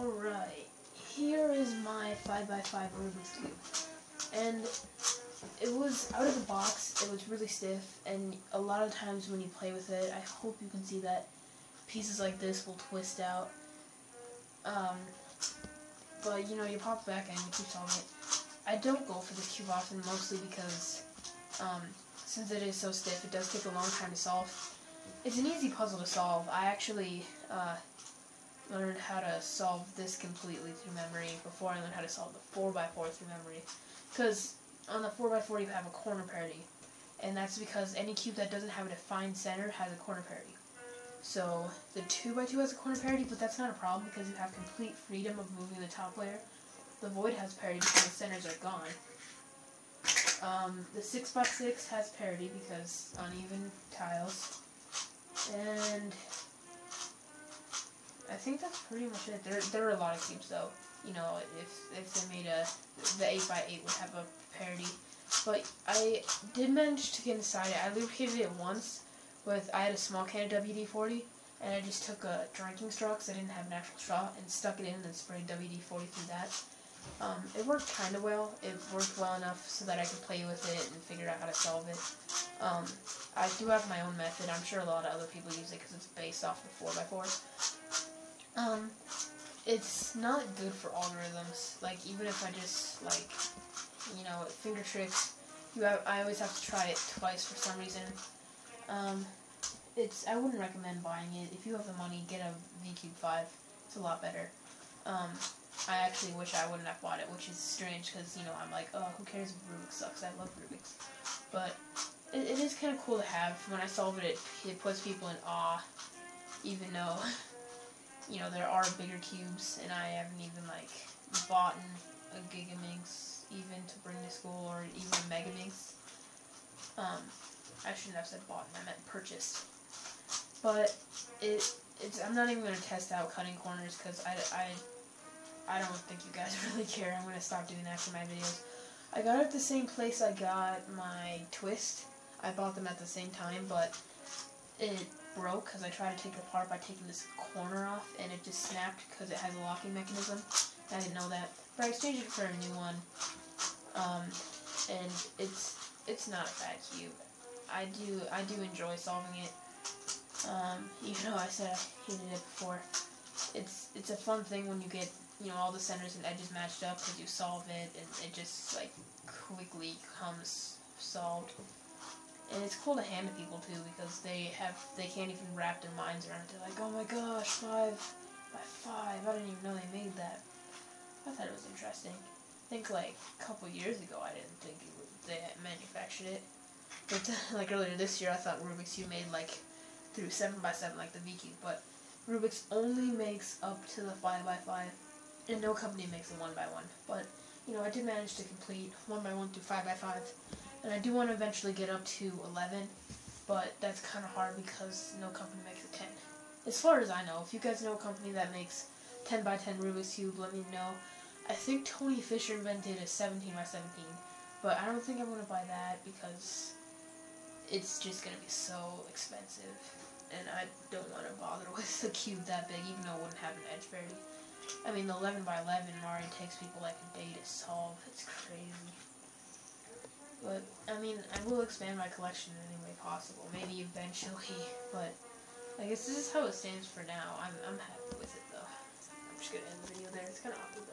Alright, here is my 5x5 Rubik's Cube, and it was out of the box. It was really stiff, and a lot of times when you play with it, I hope you can see that pieces like this will twist out. But you know, you pop it back in and you keep solving it. I don't go for this cube often, mostly because since it is so stiff, it does take a long time to solve. It's an easy puzzle to solve. I actually learned how to solve this completely through memory before I learned how to solve the 4x4 through memory. Because on the 4x4 you have a corner parity, and that's because any cube that doesn't have a defined center has a corner parity. So the 2x2 has a corner parity, but that's not a problem because you have complete freedom of moving the top layer. The void has parity because the centers are gone. The 6x6 has parity because uneven tiles. And I think that's pretty much it. There are a lot of cubes though. You know, if they made the 8x8 would have a parity. But I did manage to get inside it. I lubricated it once with, I had a small can of WD-40, and I just took a drinking straw because I didn't have an actual straw and stuck it in and then sprayed WD-40 through that. It worked kind of well. It worked well enough so that I could play with it and figure out how to solve it. I do have my own method. I'm sure a lot of other people use it because it's based off of 4x4. It's not good for algorithms. Like, even if I just, like, you know, finger tricks, I always have to try it twice for some reason. I wouldn't recommend buying it. If you have the money, get a V-Cube 5. It's a lot better. I actually wish I wouldn't have bought it, which is strange because, you know, I'm like, oh, who cares if Rubik sucks? I love Rubik's. But it is kind of cool to have. When I solve it, it puts people in awe, even though, you know, there are bigger cubes, and I haven't even, like, bought a Gigaminx even to bring to school, or even a Megaminx. I shouldn't have said bought, I meant purchased. But I'm not even going to test out cutting corners because I don't think you guys really care. I'm going to stop doing that for my videos. I got it at the same place I got my twist. I bought them at the same time, but it broke because I tried to take it apart by taking this corner off, and it just snapped because it has a locking mechanism. I didn't know that, but I exchanged it for a new one. And it's not a bad cube. I do enjoy solving it. Even though I said I hated it before, it's a fun thing when you get, you know, all the centers and edges matched up because you solve it and it just like quickly comes solved. And it's cool to hand to people too because they can't even wrap their minds around it. They're like, oh my gosh, 5x5, I didn't even know they made that. I thought it was interesting. I think like a couple years ago I didn't think they manufactured it. But like earlier this year I thought Rubik's Cube made like through 7x7 like the V-Cube, but Rubik's only makes up to the 5x5 and no company makes a 1x1. But you know, I did manage to complete 1x1 through 5x5, and I do want to eventually get up to 11, but that's kind of hard because no company makes a 10. As far as I know, if you guys know a company that makes 10x10 Rubik's Cube, let me know. I think Tony Fisher invented a 17x17, but I don't think I'm going to buy that because it's just going to be so expensive, and I don't want to bother with a cube that big, even though it wouldn't have an edge parity. I mean, the 11x11 already takes people like a day to solve. It's crazy. But, I mean, I will expand my collection in any way possible, maybe eventually, but I guess this is how it stands for now. I'm happy with it, though. I'm just going to end the video there. It's kind of awkward, though.